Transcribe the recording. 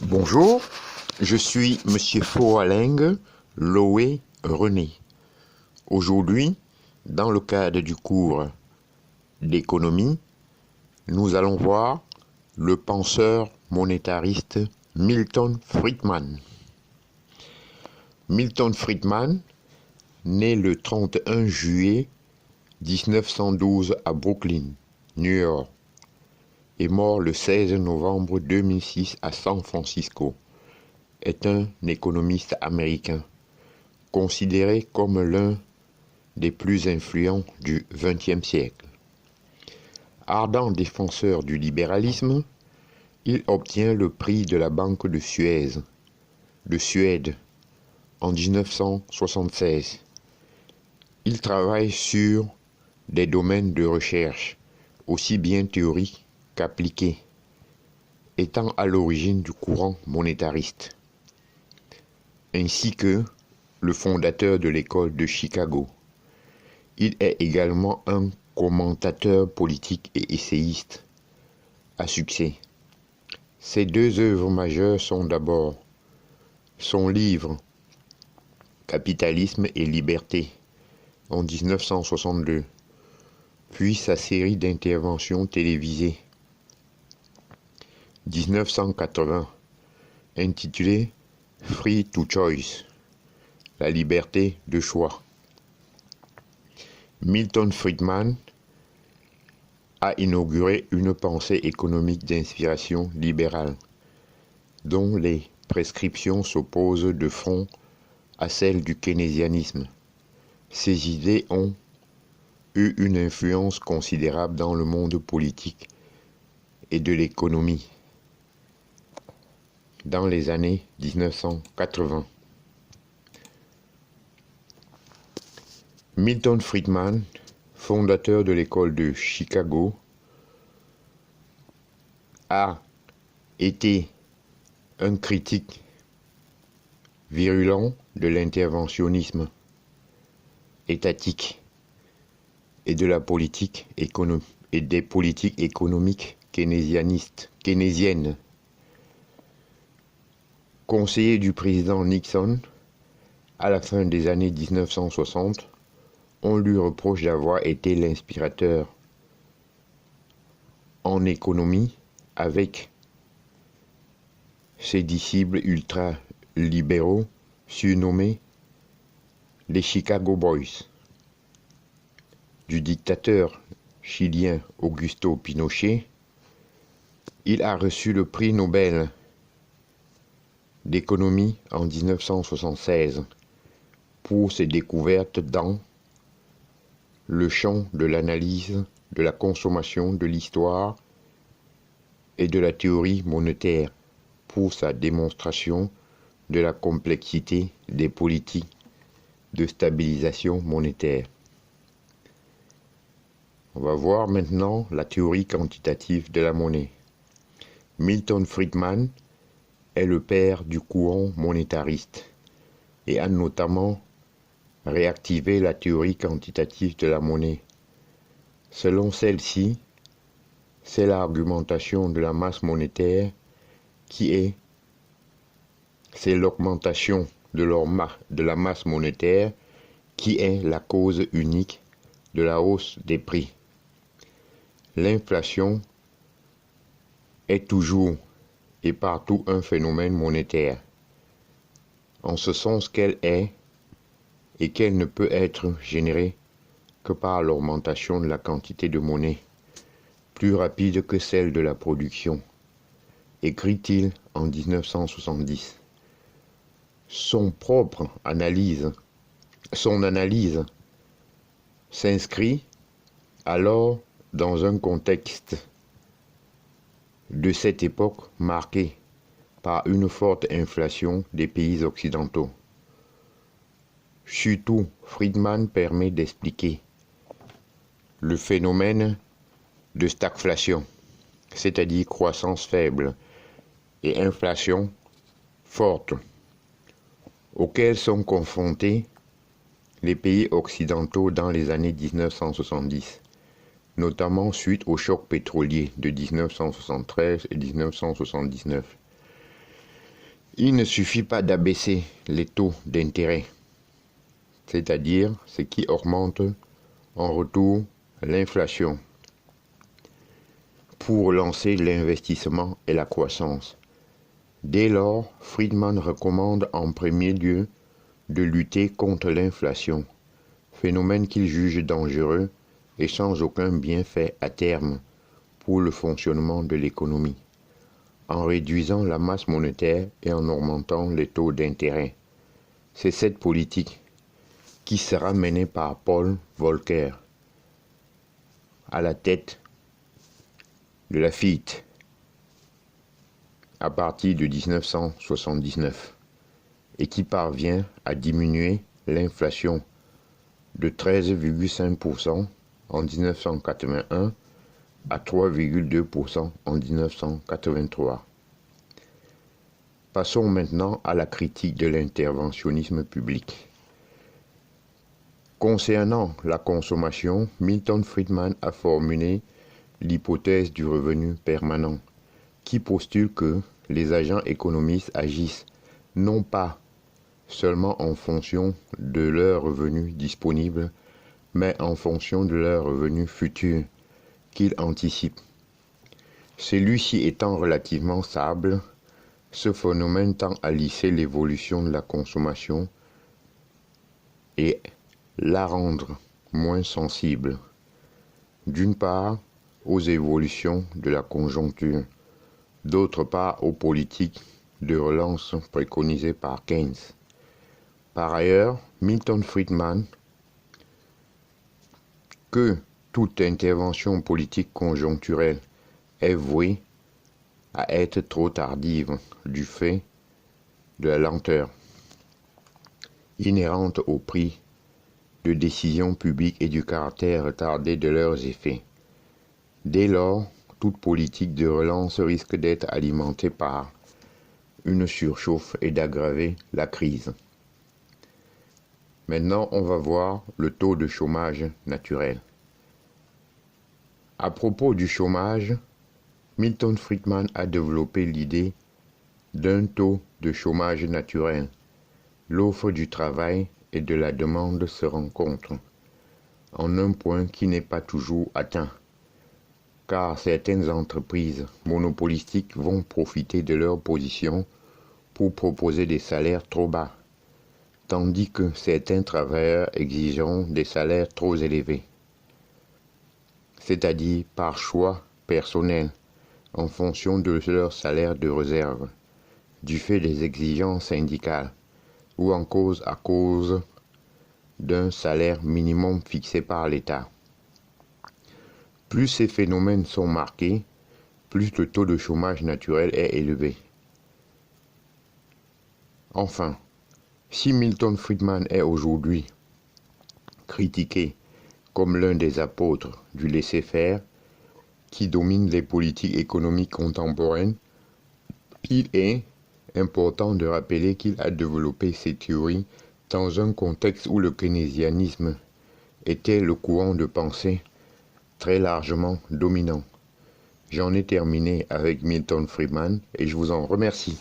Bonjour, je suis Monsieur Foaling Loé René. Aujourd'hui, dans le cadre du cours d'économie, nous allons voir le penseur monétariste Milton Friedman. Milton Friedman, né le 31 juillet 1912 à Brooklyn, New York, est mort le 16 novembre 2006 à San Francisco, est un économiste américain, considéré comme l'un des plus influents du XXe siècle. Ardent défenseur du libéralisme, il obtient le prix de la Banque de Suède en 1976. Il travaille sur des domaines de recherche, aussi bien théoriques qu'appliqués, étant à l'origine du courant monétariste, ainsi que le fondateur de l'école de Chicago. Il est également un commentateur politique et essayiste à succès. Ses deux œuvres majeures sont d'abord son livre Capitalisme et liberté en 1962, puis sa série d'interventions télévisées 1980 intitulée Free to Choice, la liberté de choix. Milton Friedman a inauguré une pensée économique d'inspiration libérale, dont les prescriptions s'opposent de front à celles du keynésianisme. Ces idées ont eu une influence considérable dans le monde politique et de l'économie dans les années 1980. Milton Friedman, fondateur de l'école de Chicago, a été un critique virulent de l'interventionnisme étatique et de la politique et des politiques économiques keynésiennes. Conseiller du président Nixon à la fin des années 1960, on lui reproche d'avoir été l'inspirateur en économie avec ses disciples ultra-libéraux surnommés les Chicago Boys. Du dictateur chilien Augusto Pinochet, il a reçu le prix Nobel d'économie en 1976 pour ses découvertes dans le champ de l'analyse de la consommation, de l'histoire et de la théorie monétaire, pour sa démonstration de la complexité des politiques de stabilisation monétaire. On va voir maintenant la théorie quantitative de la monnaie. Milton Friedman est le père du courant monétariste et a notamment réactivé la théorie quantitative de la monnaie. Selon celle-ci, c'est l'argumentation de la masse monétaire c'est l'augmentation de la masse monétaire qui est la cause unique de la hausse des prix. L'inflation est toujours et partout un phénomène monétaire, en ce sens qu'elle est et qu'elle ne peut être générée que par l'augmentation de la quantité de monnaie, plus rapide que celle de la production, écrit-il en 1970. Son analyse s'inscrit alors dans un contexte de cette époque marqué par une forte inflation des pays occidentaux. Surtout, Friedman permet d'expliquer le phénomène de stagflation, c'est-à-dire croissance faible et inflation forte, auxquels sont confrontés les pays occidentaux dans les années 1970, notamment suite au choc pétrolier de 1973 et 1979. Il ne suffit pas d'abaisser les taux d'intérêt, c'est-à-dire ce qui augmente en retour l'inflation, pour lancer l'investissement et la croissance. Dès lors, Friedman recommande en premier lieu de lutter contre l'inflation, phénomène qu'il juge dangereux et sans aucun bienfait à terme pour le fonctionnement de l'économie, en réduisant la masse monétaire et en augmentant les taux d'intérêt. C'est cette politique qui sera menée par Paul Volcker à la tête de la FIT à partir de 1979 et qui parvient à diminuer l'inflation de 13,5% en 1981 à 3,2% en 1983. Passons maintenant à la critique de l'interventionnisme public. Concernant la consommation, Milton Friedman a formulé l'hypothèse du revenu permanent, qui postule que les agents économistes agissent non pas seulement en fonction de leurs revenus disponibles, mais en fonction de leurs revenus futurs qu'ils anticipent. Celui-ci étant relativement stable, ce phénomène tend à lisser l'évolution de la consommation et la rendre moins sensible, d'une part, aux évolutions de la conjoncture, d'autre part aux politiques de relance préconisées par Keynes. Par ailleurs, Milton Friedman, que toute intervention politique conjoncturelle est vouée à être trop tardive du fait de la lenteur inhérente au prix de décisions publiques et du caractère retardé de leurs effets. Dès lors, toute politique de relance risque d'être alimentée par une surchauffe et d'aggraver la crise. Maintenant, on va voir le taux de chômage naturel. À propos du chômage, Milton Friedman a développé l'idée d'un taux de chômage naturel. L'offre du travail et de la demande se rencontrent en un point qui n'est pas toujours atteint, car certaines entreprises monopolistiques vont profiter de leur position pour proposer des salaires trop bas, tandis que certains travailleurs exigeront des salaires trop élevés, c'est-à-dire par choix personnel, en fonction de leur salaire de réserve, du fait des exigences syndicales, ou à cause d'un salaire minimum fixé par l'État. Plus ces phénomènes sont marqués, plus le taux de chômage naturel est élevé. Enfin, si Milton Friedman est aujourd'hui critiqué comme l'un des apôtres du laisser-faire qui domine les politiques économiques contemporaines, il est important de rappeler qu'il a développé ces théories dans un contexte où le keynésianisme était le courant de pensée très largement dominant. J'en ai terminé avec Milton Friedman et je vous en remercie.